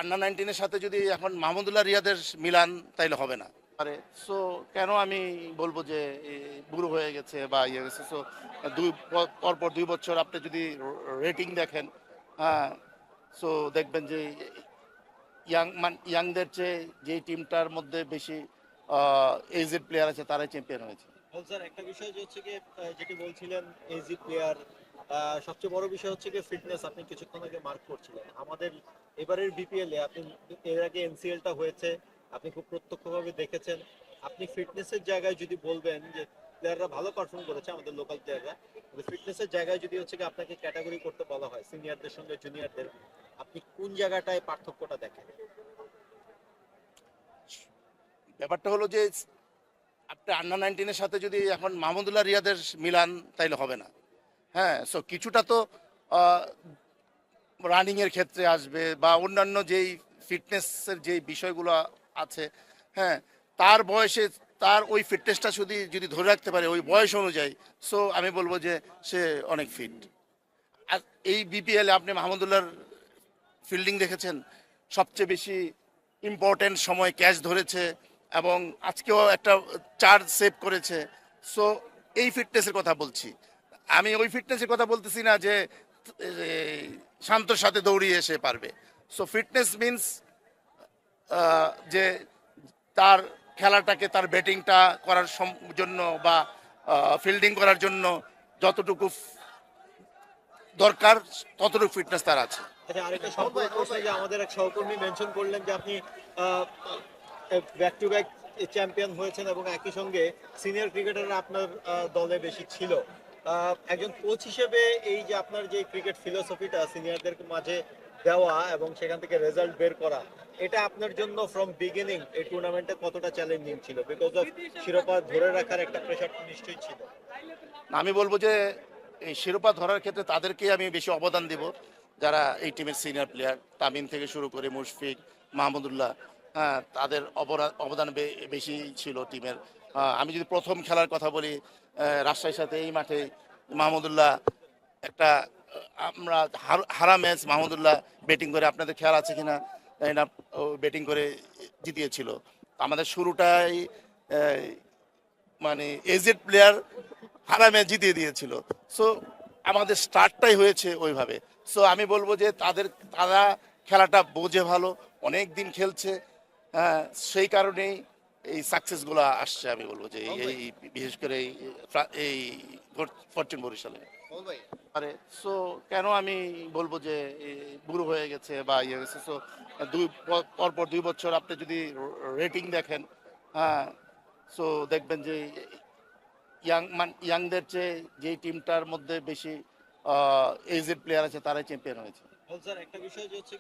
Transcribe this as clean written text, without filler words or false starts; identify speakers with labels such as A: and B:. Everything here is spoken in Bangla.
A: আন্ডার 19-এর সাথে যদি এখন মাহমুদুল্লাহ রিয়াদের মিলান তাইলে হবে না আরে সো কেন আমি বলবো যে বুড়ো হয়ে গেছে বা ইয়ে গেছে সো পরপর 2 বছর আপনি যদি রেটিং দেখেন, হ্যাঁ, সো দেখবেন যে ইয়াংদের চেয়ে যে টিমটার মধ্যে বেশি এজেড প্লেয়ার আছে তারাই চ্যাম্পিয়ন হয়েছে।
B: স্যার, একটা বিষয় যে হচ্ছে কি যেটি বলছিলেন এজি প্লেয়ার, সবচেয়ে বড় বিষয় হচ্ছে কি ফিটনেস। আপনি কিছুক্ষণ আগে মার্ক করছিলেন আমাদের এবারের বিপিএল এ, আপনি এর আগে এনসিএলটা হয়েছে, আপনি খুব প্রত্যক্ষভাবে দেখেছেন। আপনি ফিটনেসের জায়গায় যদি বলবেন যে প্লেয়াররা ভালো পারফর্ম করেছে আমাদের লোকাল প্লেয়াররা, ফিটনেসের জায়গায় যদি হচ্ছে কি আপনাকে ক্যাটাগরি করতে বলা হয় সিনিয়রদের সঙ্গে জুনিয়রদের, আপনি কোন জায়গাটায় পার্থক্যটা দেখেন?
A: ব্যাপারটা হলো যে আপনি আন্ডার 19-এর সাথে যদি এখন মাহমুদুল্লাহ রিয়াদের মিলান তাইলে হবে না। হ্যাঁ, সো কিছুটা তো রানিংয়ের ক্ষেত্রে আসবে বা অন্যান্য যেই ফিটনেসের যেই বিষয়গুলো আছে, হ্যাঁ, তার বয়সে তার ওই ফিটনেসটা যদি ধরে রাখতে পারে ওই বয়স অনুযায়ী, সো আমি বলবো যে সে অনেক ফিট। আর এই বিপিএলে আপনি মাহমুদুল্লাহর ফিল্ডিং দেখেছেন, সবচেয়ে বেশি ইম্পর্টেন্ট সময় ক্যাচ ধরেছে এবং আজকেও একটা চার সেভ করেছে। সো এই ফিটনেসের কথা বলছি, আমি ওই ফিটনেসের কথা বলতেছি না যে শান্তর সাথে দৌড়িয়ে এসে পারবে। সো ফিটনেস মিন্স যে তার খেলাটাকে তার ব্যাটিংটা করার জন্য বা ফিল্ডিং করার জন্য যতটুকু দরকার ততটুকু ফিটনেস তার আছে।
B: আচ্ছা, আরেকটা সম্পূর্ণ প্রশ্ন, যে আমাদের এক সহকর্মী মেনশন করলেন যে আপনি ব্যাক টু ব্যাক চ্যাম্পিয়ন হয়েছেন এবং একই সঙ্গে সিনিয়র ক্রিকেটাররা আপনার দলে বেশি ছিল। একজন কোচ হিসেবে এই যে আপনার যে ক্রিকেট ফিলোসফিটা সিনিয়রদের মাঝে দেওয়া এবং সেখান থেকে রেজাল্ট বের করা, এটা আপনার জন্য ফ্রম বিগিনিং এই টুর্নামেন্টে কতটা চ্যালেঞ্জিং ছিল? বিকজ অফ শিরোপা ধরে রাখার একটা প্রেশার নিশ্চয়ই ছিল।
A: আমি বলবো যে এই শিরোপা ধরার ক্ষেত্রে তাদেরকে আমি বেশি অবদান দেব, যারা এই টিমের সিনিয়র প্লেয়ার, তামিম থেকে শুরু করে মুশফিক, মাহমুদুল্লাহ, হ্যাঁ, তাদের অবদান বেশি ছিল টিমের। আমি যদি প্রথম খেলার কথা বলি, রাজশাহীর সাথে এই মাঠে মাহমুদুল্লাহ একটা আমরা হারা ম্যাচ মাহমুদুল্লাহ ব্যাটিং করে, আপনাদের খেয়াল আছে কিনা তাই না, ব্যাটিং করে জিতিয়েছিল। আমাদের শুরুটাই মানে এজেড প্লেয়ার হারা ম্যাচ জিতিয়ে দিয়েছিল। সো আমাদের স্টার্টটাই হয়েছে ওইভাবে। সো আমি বলবো যে তারা খেলাটা বোঝে ভালো, অনেক দিন খেলছে, হ্যাঁ, সেই কারণেই এই সাকসেসগুলো আসছে। আমি বলবো যে এই বিশেষ করে এই ফরচুন বরিশালে আরে সো কেন আমি বলবো যে বুড়ো হয়ে গেছে বা ইয়ে গেছে, সো পরপর 2 বছর আপনি যদি রেটিং দেখেন, হ্যাঁ, সো দেখবেন যে ইয়াংদের চেয়ে যেই টিমটার মধ্যে বেশি এজেড প্লেয়ার আছে তারাই চ্যাম্পিয়ন হয়েছে।
B: স্যার, একটা বিষয় যে হচ্ছে